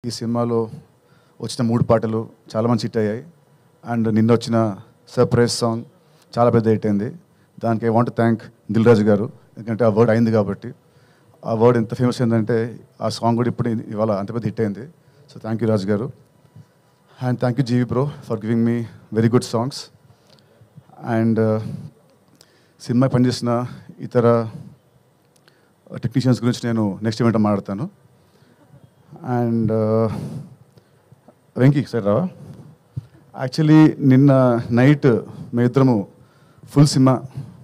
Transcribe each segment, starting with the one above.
ఈ సినిమాలో వచ్చిన 3 పాటలు చాలా మంచి హిట్ అయ్యాయి. అండ్ నిన్న వచ్చిన సర్ప్రైజ్ సాంగ్ చాలా పెద్ద హిట్ అయింది. దానికి I want thank Dil Raju గారు, ఎందుకంటే ఆ వర్డ్ అయింది కాబట్టి. ఆ వర్డ్ ఎంత ఫేమస్ అయిందంటే ఆ సాంగ్ కూడా ఇప్పుడు ఇవాళ అంత పెద్ద హిట్ అయింది. సో థ్యాంక్ యూ రాజు గారు. And thank you GV bro for giving me very good songs. And cinema పనిచేసిన ఇతర టెక్నీషియన్స్ గురించి నేను నెక్స్ట్ ఈవెంట్ మాట్లాడతాను. అండ్ వెంకీ సార్ రావా, యాక్చువల్లీ నిన్న నైట్ మేము ఇద్దరము ఫుల్ సినిమా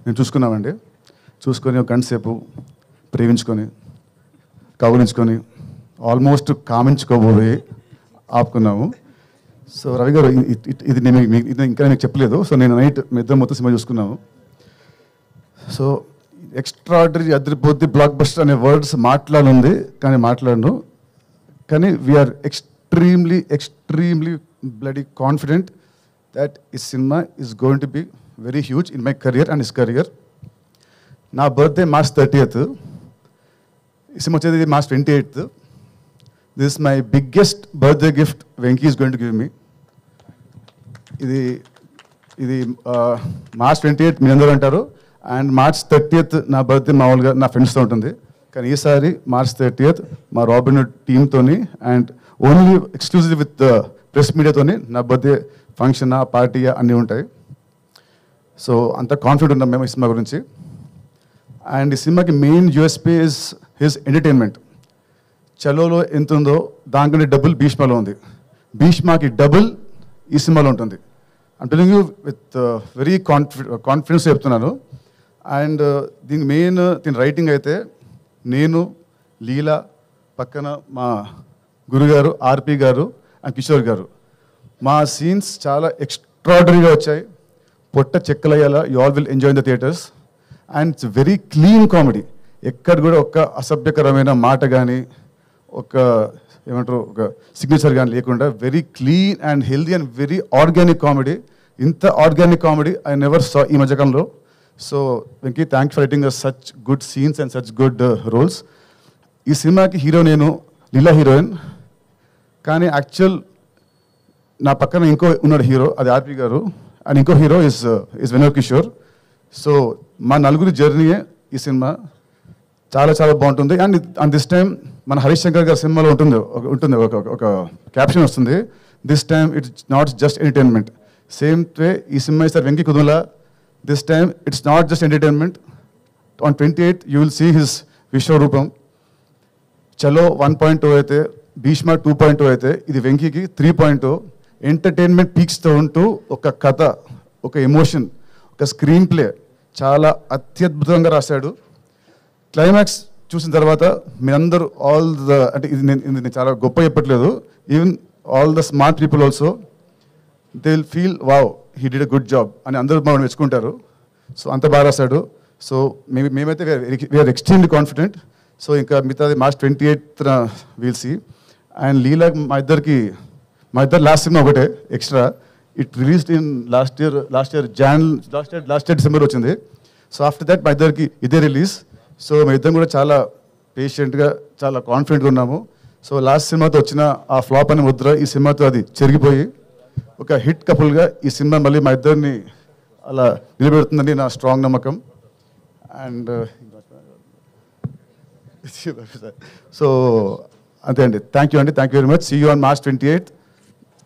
నేను చూసుకున్నామండి. చూసుకొని ఒక గంట సేపు ప్రేమించుకొని కౌలించుకొని ఆల్మోస్ట్ కామించుకోబోయి ఆపుకున్నాము. సో రవి గారు ఇది నేను ఇంకా మీకు చెప్పలేదు. సో నేను నైట్ మీ ఇద్దరం మొత్తం సినిమా చూసుకున్నాము. సో ఎక్స్ట్రాడరీ అదిరిపోద్ది బ్లాక్ బస్టర్ అనే వర్డ్స్ మాట్లాడుంది, కానీ మాట్లాడను. కానీ we are extremely bloody confident that this cinema is going to be very huge in my career and his career. నా బర్త్డే March 30th, ఈ సినిమా వచ్చేది March 28th. This is my biggest birthday gift Venki is going to give me. ఇది March 28th మీ అందరూ అంటారు, and March 30th నా birthday మామూలుగా నా ఫ్రెండ్స్తో ఉంటుంది. కానీ ఈసారి March 30th మా రాబిన్ టీమ్తోని and only exclusive with press మీడియాతోని నా బర్త్డే ఫంక్షన్ పార్టీ అన్నీ ఉంటాయి. సో అంత కాన్ఫిడెంట్ ఉన్నాం మేము ఈ సినిమా గురించి. అండ్ ఈ సినిమాకి main USP is his entertainment. చలోలో ఎంత ఉందో దానికంటే డబుల్ భీష్మలో ఉంది. భీష్మకి డబుల్ ఈ సినిమాలో ఉంటుంది. I'm telling you with very confidence చెప్తున్నాను. అండ్ దీనికి మెయిన్ దీని రైటింగ్ అయితే నేను, లీలా, పక్కన మా గురుగారు ఆర్పి గారు అండ్ కిషోర్ గారు. మా సీన్స్ చాలా ఎక్స్ట్రాడనరీగా వచ్చాయి. పొట్ట చెక్కలయ్యేలా you all will enjoy in the theatres. And it's very clean comedy. ఎక్కడ కూడా ఒక అసభ్యకరమైన మాట కానీ ఒక ఏమంటారు ఒక సిగ్నేచర్ కానీ లేకుండా very clean and healthy and very organic comedy. ఇంత organic comedy I never saw ఈ మధ్యకాలంలో. So Venky, thank for writing such good scenes and such good roles. ఈ సినిమాకి హీరో నేను, లీలా హీరోయిన్. కానీ యాక్చువల్ నా పక్కన ఇంకో ఉన్నాడు హీరో, అది ఆర్పి గారు. అండ్ ఇంకో hero is Vinod Kishore. So మా నలుగురి జర్నీయే ఈ సినిమా. చాలా చాలా బాగుంటుంది. అండ్ దిస్ టైం మన హరీష్ శంకర్ గారి సినిమాలో ఉంటుంది ఒక క్యాప్షన్ వస్తుంది, this time it's not just entertainment. Same way ఈ సినిమా ఇస్తారు Venky కుదులా. This time, it's not just entertainment. On 28th, you will see his Vishwarupam. Chalo 1.0 అయితే, Bhishma 2.0 అయితే, ఇది వెంకీకి 3.0. ఎంటర్టైన్మెంట్ పీక్స్తో ఉంటూ ఒక కథ, ఒక ఎమోషన్, ఒక స్క్రీన్ ప్లే చాలా అత్యద్భుతంగా రాశాడు. క్లైమాక్స్ చూసిన తర్వాత మీ అందరూ అంటే ఇది నేను చాలా గొప్ప చెప్పట్లేదు, even all the smart people also they will feel wow he did a good job అని అందరూ మనం మెచ్చుకుంటారు. సో అంత బాగా రాశాడు. సో మేమైతే వీఆర్ ఎక్స్ట్రీమ్లీ కాన్ఫిడెంట్. సో ఇంకా మిగతాది March 28th we'll see. And Leela మా ఇద్దరు లాస్ట్ సినిమా ఒకటే extra. It released in last year December వచ్చింది. సో ఆఫ్టర్ దట్ మా ఇద్దరికి ఇదే రిలీజ్. సో మా ఇద్దరం కూడా చాలా పేషెంట్గా చాలా కాన్ఫిడెంట్గా ఉన్నాము. సో లాస్ట్ సినిమాతో వచ్చిన ఆ ఫ్లాప్ అనే ముద్ర ఈ సినిమాతో అది చెరిగిపోయి ఒక హిట్ కపుల్గా ఈ సినిమా మళ్ళీ మా ఇద్దరిని అలా నిలబెడుతుందని నా స్ట్రాంగ్ నమ్మకం. అండ్ సో అంతే అండి. Thank you very much. See you on March 28th.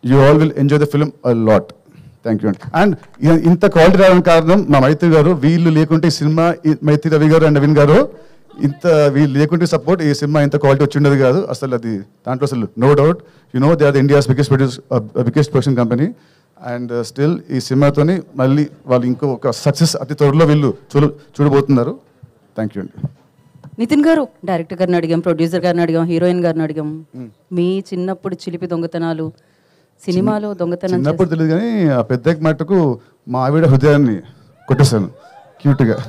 You all will enjoy the film a lot. Thank you అండి. అండ్ ఇంత క్వాలిటీ రావడానికి కారణం మా మైత్రి గారు. వీళ్ళు లేకుంటే ఈ సినిమా, మైత్రి రవి గారు అండ్ నవీన్ గారు, వీళ్ళు లేకుంటే సపోర్ట్ ఈ సినిమా ఇంత క్వాలిటీ వచ్చి ఉండదు కాదు అసలు. అది దాంట్లో అసలు no doubt. They are the India's biggest production company. And still ఈ సినిమాతోని మళ్ళీ వాళ్ళు ఇంకో ఒక సక్సెస్ అతి త్వరలో వీళ్ళు చూడబోతున్నారు. థ్యాంక్ యూ అండి. నితిన్ గారు, డైరెక్టర్ గారిని అడిగాం, ప్రొడ్యూసర్ గారిని అడిగాం, హీరోయిన్ గారిని అడిగాం. మీ చిన్నప్పుడు చిలిపి దొంగతనాలు, సినిమాలో దొంగతనం చిన్నప్పుడు తెలియదు, కానీ ఆ పెద్ద మట్టుకు మా ఆవిడ హృదయాన్ని కొట్టేశాను క్యూట్గా.